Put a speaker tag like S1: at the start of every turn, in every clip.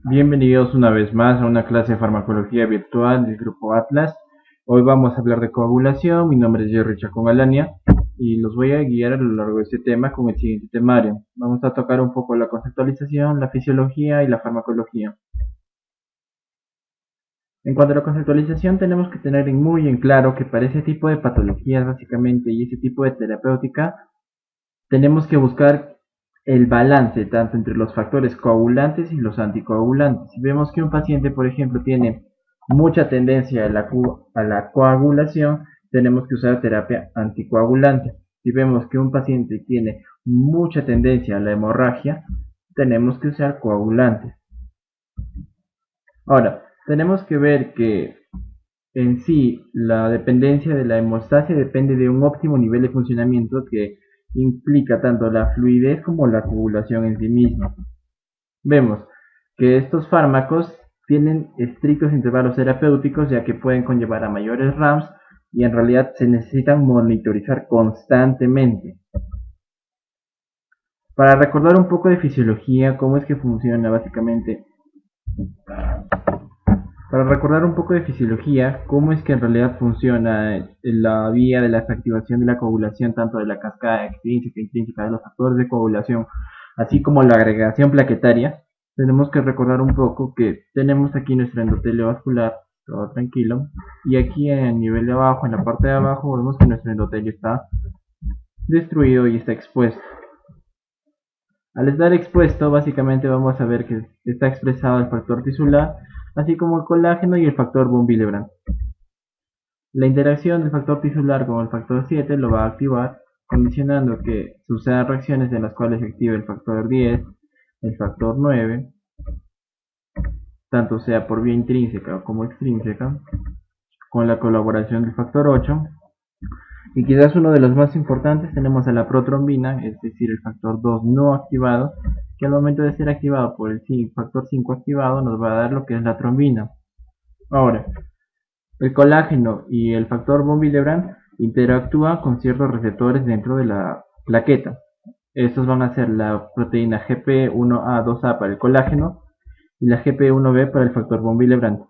S1: Bienvenidos una vez más a una clase de farmacología virtual del grupo Atlas. Hoy vamos a hablar de coagulación. Mi nombre es Jerry Chacón Alania y los voy a guiar a lo largo de este tema con el siguiente temario. Vamos a tocar un poco la conceptualización, la fisiología y la farmacología. En cuanto a la conceptualización, tenemos que tener muy en claro que para ese tipo de patologías básicamente y ese tipo de terapéutica tenemos que buscar el balance tanto entre los factores coagulantes y los anticoagulantes. Si vemos que un paciente, por ejemplo, tiene mucha tendencia a la coagulación, tenemos que usar terapia anticoagulante. Si vemos que un paciente tiene mucha tendencia a la hemorragia, tenemos que usar coagulantes. Ahora, tenemos que ver que en sí la dependencia de la hemostasia depende de un óptimo nivel de funcionamiento que implica tanto la fluidez como la coagulación en sí misma. Vemos que estos fármacos tienen estrictos intervalos terapéuticos ya que pueden conllevar a mayores RAMs y en realidad se necesitan monitorizar constantemente. Para recordar un poco de fisiología, cómo es que funciona básicamente Para recordar un poco de fisiología, cómo es que en realidad funciona la vía de la activación de la coagulación, tanto de la cascada extrínseca e intrínseca de los factores de coagulación, así como la agregación plaquetaria, tenemos que recordar un poco que tenemos aquí nuestro endotelio vascular, todo tranquilo, y aquí en el nivel de abajo, en la parte de abajo, vemos que nuestro endotelio está destruido y está expuesto. Al estar expuesto, básicamente vamos a ver que está expresado el factor tisular, así como el colágeno y el factor von Willebrand. La interacción del factor tisular con el factor 7 lo va a activar, condicionando que sucedan reacciones en las cuales se active el factor 10, el factor 9, tanto sea por vía intrínseca como extrínseca, con la colaboración del factor 8. Y quizás uno de los más importantes tenemos a la protrombina, es decir, el factor 2 no activado, que al momento de ser activado por el factor 5 activado nos va a dar lo que es la trombina. Ahora, el colágeno y el factor von Willebrand interactúan con ciertos receptores dentro de la plaqueta. Estos van a ser la proteína GP1A2A para el colágeno y la GP1B para el factor von Willebrand.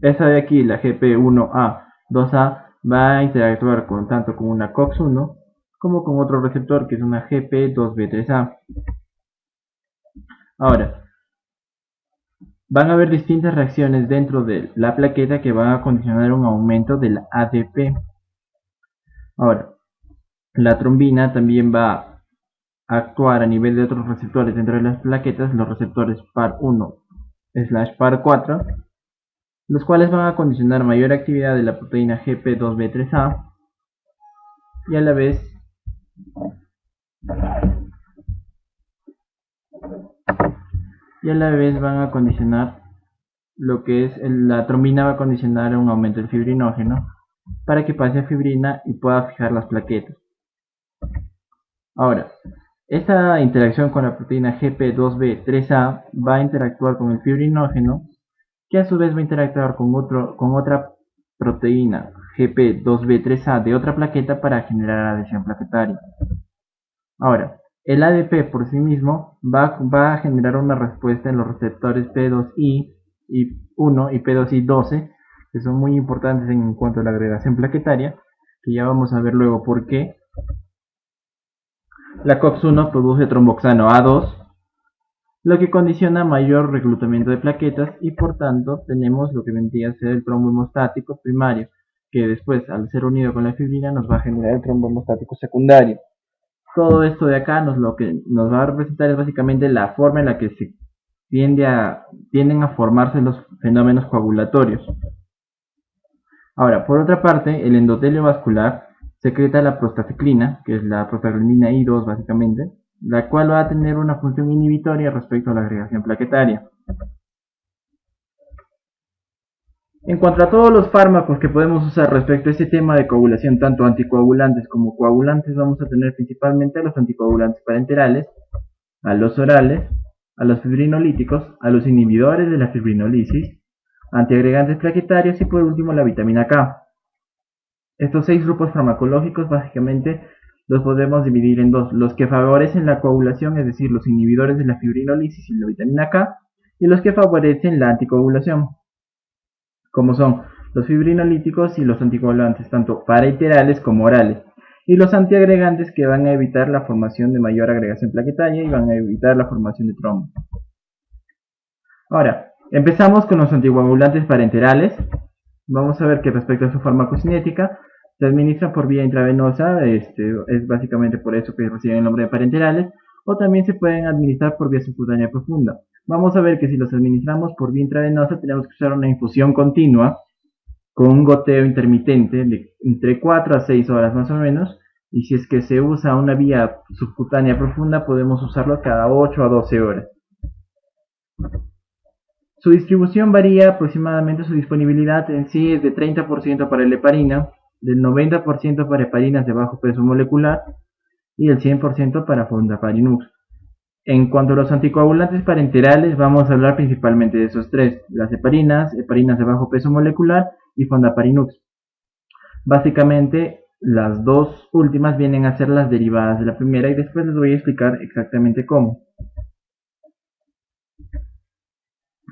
S1: Esa de aquí, la GP1A2A, va a interactuar tanto con una COX-1 como con otro receptor que es una GP2B3A. Ahora, van a haber distintas reacciones dentro de la plaqueta que van a condicionar un aumento del ADP. Ahora, la trombina también va a actuar a nivel de otros receptores dentro de las plaquetas, los receptores PAR1/PAR4, los cuales van a condicionar mayor actividad de la proteína GP2B3A y a la vez van a condicionar lo que es la trombina, va a condicionar un aumento del fibrinógeno para que pase a fibrina y pueda fijar las plaquetas. Ahora, esta interacción con la proteína GP2B3A va a interactuar con el fibrinógeno, que a su vez va a interactuar con otra proteína GP2B3A de otra plaqueta para generar adhesión plaquetaria. Ahora, el ADP por sí mismo va a generar una respuesta en los receptores P2I1 y P2I12, que son muy importantes en cuanto a la agregación plaquetaria, que ya vamos a ver luego por qué. La COX-1 produce tromboxano A2, lo que condiciona mayor reclutamiento de plaquetas y por tanto tenemos lo que vendría a ser el trombo hemostático primario, que después al ser unido con la fibrina nos va a generar el trombo hemostático secundario. Todo esto de acá lo que nos va a representar es básicamente la forma en la que se tienden a formarse los fenómenos coagulatorios. Ahora, por otra parte, el endotelio vascular secreta la prostaciclina, que es la prostaglandina I2 básicamente, la cual va a tener una función inhibitoria respecto a la agregación plaquetaria. En cuanto a todos los fármacos que podemos usar respecto a este tema de coagulación, tanto anticoagulantes como coagulantes, vamos a tener principalmente a los anticoagulantes parenterales, a los orales, a los fibrinolíticos, a los inhibidores de la fibrinolisis, antiagregantes plaquetarios y por último la vitamina K. Estos 6 grupos farmacológicos básicamente los podemos dividir en dos: los que favorecen la coagulación, es decir, los inhibidores de la fibrinolisis y la vitamina K, y los que favorecen la anticoagulación, como son los fibrinolíticos y los anticoagulantes, tanto parenterales como orales, y los antiagregantes, que van a evitar la formación de mayor agregación plaquetaria y van a evitar la formación de trombos. Ahora, empezamos con los anticoagulantes parenterales. Vamos a ver que respecto a su farmacocinética, se administran por vía intravenosa, es básicamente por eso que reciben el nombre de parenterales, o también se pueden administrar por vía subcutánea profunda. Vamos a ver que si los administramos por vía intravenosa tenemos que usar una infusión continua con un goteo intermitente de entre 4 a 6 horas más o menos, y si es que se usa una vía subcutánea profunda podemos usarlo cada 8 a 12 horas. Su distribución varía aproximadamente, su disponibilidad en sí es de 30% para el heparina, del 90% para heparinas de bajo peso molecular y el 100% para fondaparinux. En cuanto a los anticoagulantes parenterales, vamos a hablar principalmente de esos tres: las heparinas, heparinas de bajo peso molecular y fondaparinux. Básicamente, las dos últimas vienen a ser las derivadas de la primera y después les voy a explicar exactamente cómo.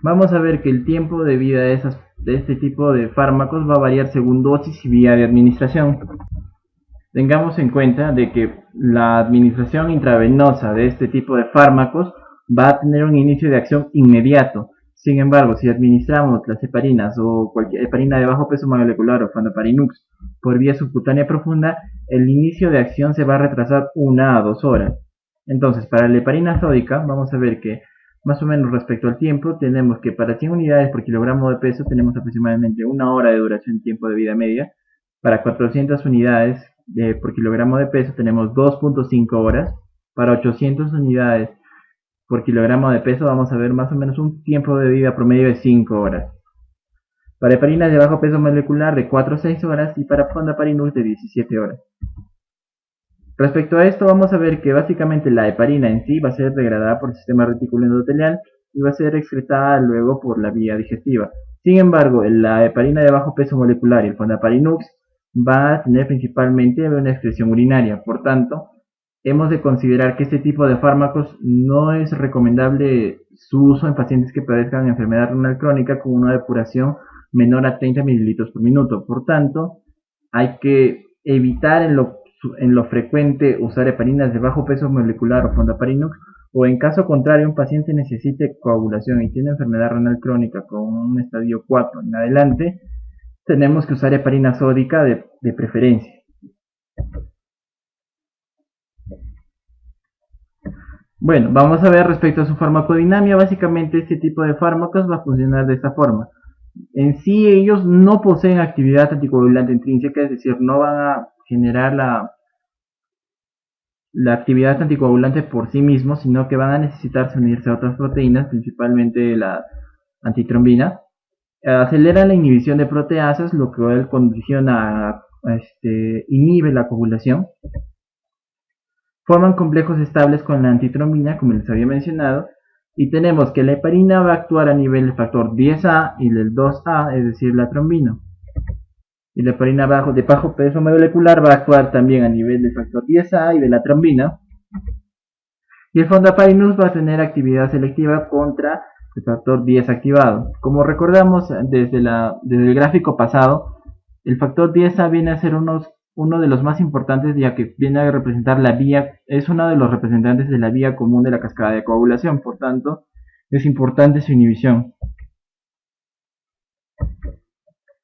S1: Vamos a ver que el tiempo de vida de este tipo de fármacos va a variar según dosis y vía de administración. Tengamos en cuenta de que la administración intravenosa de este tipo de fármacos va a tener un inicio de acción inmediato. Sin embargo, si administramos las heparinas o cualquier heparina de bajo peso molecular o fondaparinux por vía subcutánea profunda, el inicio de acción se va a retrasar 1 a 2 horas. Entonces, para la heparina sódica, vamos a ver que más o menos respecto al tiempo, tenemos que para 100 unidades por kilogramo de peso tenemos aproximadamente 1 hora de duración, tiempo de vida media. Para 400 unidades por kilogramo de peso tenemos 2.5 horas. Para 800 unidades por kilogramo de peso vamos a ver más o menos un tiempo de vida promedio de 5 horas. Para heparinas de bajo peso molecular de 4 a 6 horas y para fondaparinux de 17 horas. Respecto a esto, vamos a ver que básicamente la heparina en sí va a ser degradada por el sistema retículo endotelial y va a ser excretada luego por la vía digestiva. Sin embargo, la heparina de bajo peso molecular y el fondaparinux va a tener principalmente una excreción urinaria. Por tanto, hemos de considerar que este tipo de fármacos no es recomendable su uso en pacientes que padezcan enfermedad renal crónica con una depuración menor a 30 ml por minuto. Por tanto, hay que evitar en lo frecuente usar heparinas de bajo peso molecular o fondaparinux, o en caso contrario un paciente necesite coagulación y tiene enfermedad renal crónica con un estadio 4 en adelante, tenemos que usar heparina sódica de preferencia. Bueno, vamos a ver respecto a su farmacodinámica. Básicamente este tipo de fármacos va a funcionar de esta forma. En sí ellos no poseen actividad anticoagulante intrínseca, es decir, no van a generar la actividad anticoagulante por sí mismos, sino que van a necesitar unirse a otras proteínas, principalmente la antitrombina. Acelera la inhibición de proteasas, lo que condiciona inhibe la coagulación. Forman complejos estables con la antitrombina, como les había mencionado, y tenemos que la heparina va a actuar a nivel del factor 10A y del 2A, es decir, la trombina. Y la heparina de bajo peso molecular va a actuar también a nivel del factor 10A y de la trombina. Y el fondaparinux va a tener actividad selectiva contra el factor 10 activado. Como recordamos desde el gráfico pasado, el factor 10A viene a ser uno de los más importantes, ya que viene a representar la vía, es uno de los representantes de la vía común de la cascada de coagulación. Por tanto, es importante su inhibición.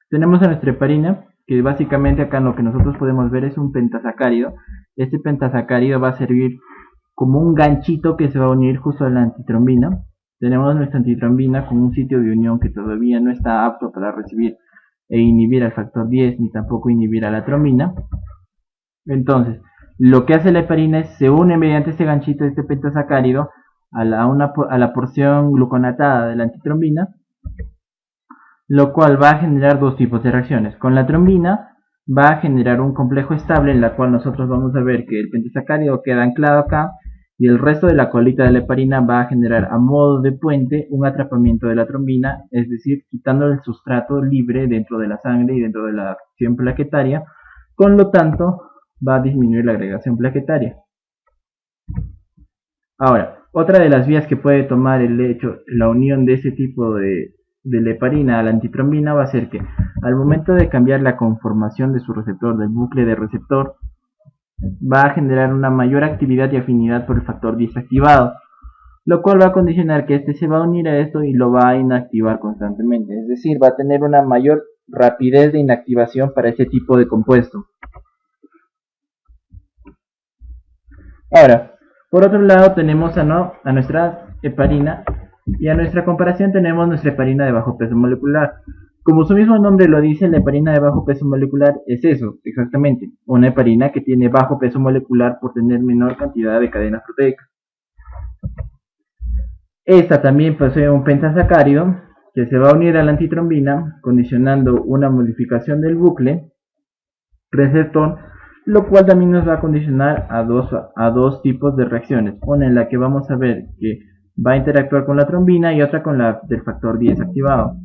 S1: Tenemos a nuestra heparina, que básicamente acá lo que nosotros podemos ver es un pentasacárido. Este pentasacárido va a servir como un ganchito que se va a unir justo a la antitrombina. Tenemos nuestra antitrombina con un sitio de unión que todavía no está apto para recibir e inhibir al factor 10 ni tampoco inhibir a la trombina. Entonces, lo que hace la heparina es se une mediante este ganchito de este pentasacárido a la porción gluconatada de la antitrombina, lo cual va a generar dos tipos de reacciones. Con la trombina va a generar un complejo estable en la cual nosotros vamos a ver que el pentasacárido queda anclado acá y el resto de la colita de la heparina va a generar a modo de puente un atrapamiento de la trombina, es decir, quitando el sustrato libre dentro de la sangre y dentro de la acción plaquetaria, con lo tanto va a disminuir la agregación plaquetaria. Ahora, Otra de las vías que puede tomar la unión de ese tipo de la heparina a la antitrombina va a ser que al momento de cambiar la conformación de su receptor, del bucle de receptor, va a generar una mayor actividad y afinidad por el factor 10 activado, lo cual va a condicionar que este se va a unir a esto y lo va a inactivar constantemente, es decir, va a tener una mayor rapidez de inactivación para ese tipo de compuesto. Ahora, por otro lado tenemos a nuestra heparina y a nuestra comparación tenemos nuestra heparina de bajo peso molecular. Como su mismo nombre lo dice, la heparina de bajo peso molecular es eso, exactamente, una heparina que tiene bajo peso molecular por tener menor cantidad de cadenas proteicas. Esta también posee un pentasacárido que se va a unir a la antitrombina, condicionando una modificación del bucle receptor, lo cual también nos va a condicionar a dos tipos de reacciones, una en la que vamos a ver que va a interactuar con la trombina y otra con la del factor 10 activado.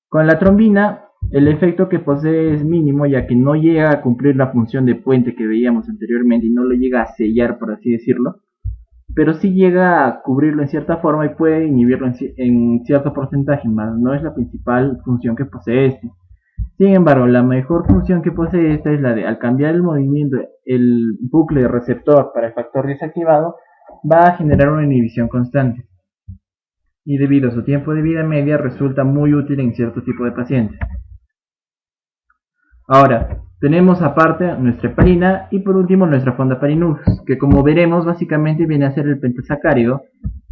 S1: Con la trombina, el efecto que posee es mínimo, ya que no llega a cumplir la función de puente que veíamos anteriormente y no lo llega a sellar, por así decirlo, pero sí llega a cubrirlo en cierta forma y puede inhibirlo en cierto porcentaje, más no es la principal función que posee este. Sin embargo, la mejor función que posee esta es la de, al cambiar el movimiento, el bucle de receptor para el factor desactivado, va a generar una inhibición constante. Y debido a su tiempo de vida media, resulta muy útil en cierto tipo de pacientes. Ahora, tenemos aparte nuestra heparina y por último nuestra fondaparinux, que como veremos básicamente viene a ser el pentasacárido,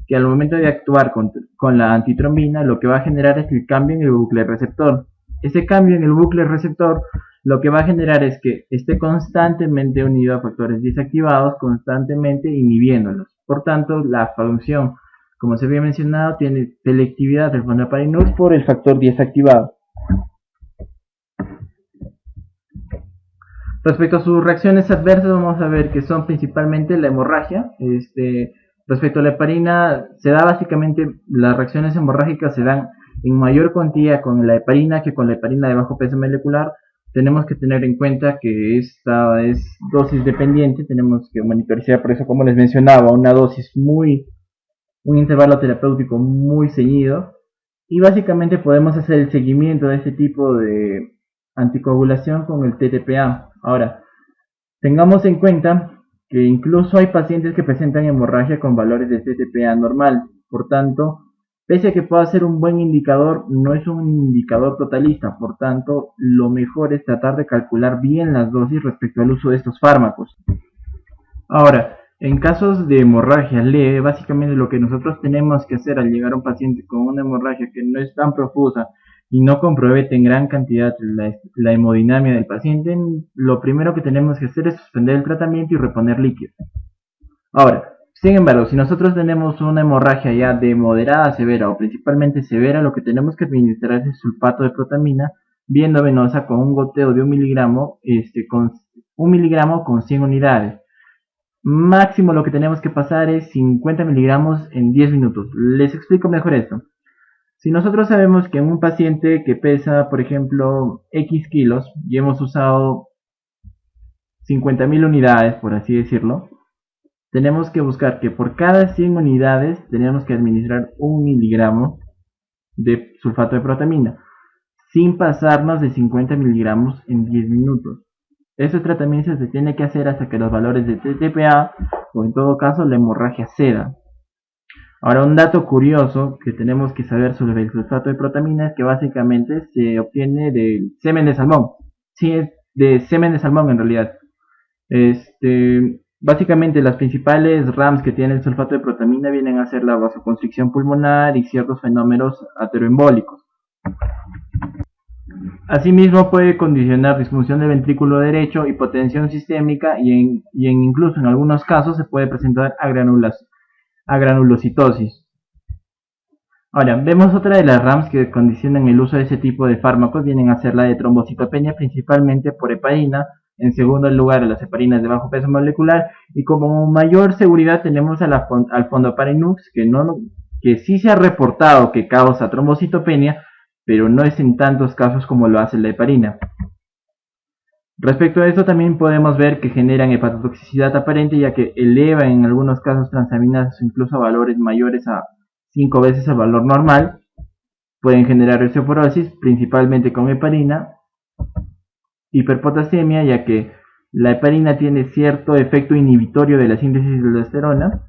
S1: que al momento de actuar con la antitrombina lo que va a generar es el cambio en el bucle receptor. Ese cambio en el bucle receptor lo que va a generar es que esté constantemente unido a factores desactivados, constantemente inhibiéndolos. Por tanto, la función, como se había mencionado, tiene selectividad del fondaparinux por el factor 10 activado. Respecto a sus reacciones adversas, vamos a ver que son principalmente la hemorragia. Respecto a la heparina, se da básicamente, las reacciones hemorrágicas se dan en mayor cuantía con la heparina que con la heparina de bajo peso molecular. Tenemos que tener en cuenta que esta es dosis dependiente, tenemos que monitorizar, por eso como les mencionaba, una dosis un intervalo terapéutico muy ceñido, y básicamente podemos hacer el seguimiento de este tipo de anticoagulación con el TTPA. Ahora, tengamos en cuenta que incluso hay pacientes que presentan hemorragia con valores de TTPA normal, por tanto, pese a que pueda ser un buen indicador, no es un indicador totalista, por tanto, lo mejor es tratar de calcular bien las dosis respecto al uso de estos fármacos. Ahora, en casos de hemorragia leve, básicamente lo que nosotros tenemos que hacer al llegar a un paciente con una hemorragia que no es tan profusa y no compromete en gran cantidad la hemodinamia del paciente, lo primero que tenemos que hacer es suspender el tratamiento y reponer líquido. Ahora, sin embargo, si nosotros tenemos una hemorragia ya de moderada a severa o principalmente severa, lo que tenemos que administrar es el sulfato de protamina vía endovenosa con un goteo de 1 miligramo, con 1 miligramo con 100 unidades. Máximo lo que tenemos que pasar es 50 miligramos en 10 minutos. Les explico mejor esto. Si nosotros sabemos que en un paciente que pesa, por ejemplo, X kilos y hemos usado 50.000 unidades, por así decirlo, tenemos que buscar que por cada 100 unidades tenemos que administrar 1 miligramo de sulfato de protamina, sin pasarnos de 50 miligramos en 10 minutos. Ese tratamiento se tiene que hacer hasta que los valores de TTPA, o en todo caso la hemorragia ceda. Ahora, un dato curioso que tenemos que saber sobre el sulfato de protamina es que básicamente se obtiene del semen de salmón. Sí, es de semen de salmón en realidad. Básicamente las principales RAMs que tiene el sulfato de protamina vienen a ser la vasoconstricción pulmonar y ciertos fenómenos ateroembólicos. Asimismo puede condicionar disfunción del ventrículo derecho, hipotensión sistémica y incluso en algunos casos se puede presentar agranulocitosis. Ahora, vemos otra de las RAMs que condicionan el uso de ese tipo de fármacos, vienen a ser la de trombocitopenia, principalmente por heparina, en segundo lugar las heparinas de bajo peso molecular, y como mayor seguridad tenemos al fondaparinux, que sí se ha reportado que causa trombocitopenia, pero no es en tantos casos como lo hace la heparina. Respecto a eso, también podemos ver que generan hepatotoxicidad aparente, ya que elevan en algunos casos transaminases incluso a valores mayores a 5 veces el valor normal. Pueden generar osteoporosis, principalmente con heparina, hiperpotasemia, ya que la heparina tiene cierto efecto inhibitorio de la síntesis de aldosterona.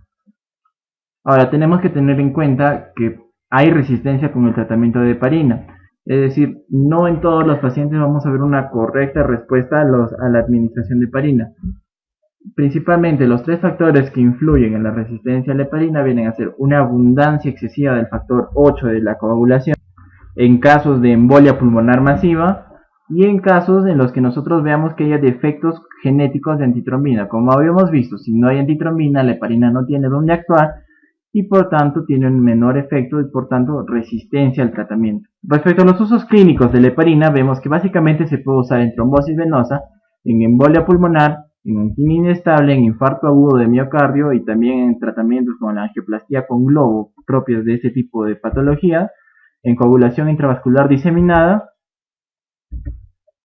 S1: Ahora, tenemos que tener en cuenta que hay resistencia con el tratamiento de heparina. Es decir, no en todos los pacientes vamos a ver una correcta respuesta a la administración de heparina. Principalmente los tres factores que influyen en la resistencia a la heparina vienen a ser una abundancia excesiva del factor 8 de la coagulación en casos de embolia pulmonar masiva y en casos en los que nosotros veamos que haya defectos genéticos de antitrombina. Como habíamos visto, si no hay antitrombina, la heparina no tiene dónde actuar y por tanto tiene un menor efecto y por tanto resistencia al tratamiento. Respecto a los usos clínicos de la heparina, vemos que básicamente se puede usar en trombosis venosa, en embolia pulmonar, en angina inestable, en infarto agudo de miocardio y también en tratamientos como la angioplastía con globo propios de este tipo de patología, en coagulación intravascular diseminada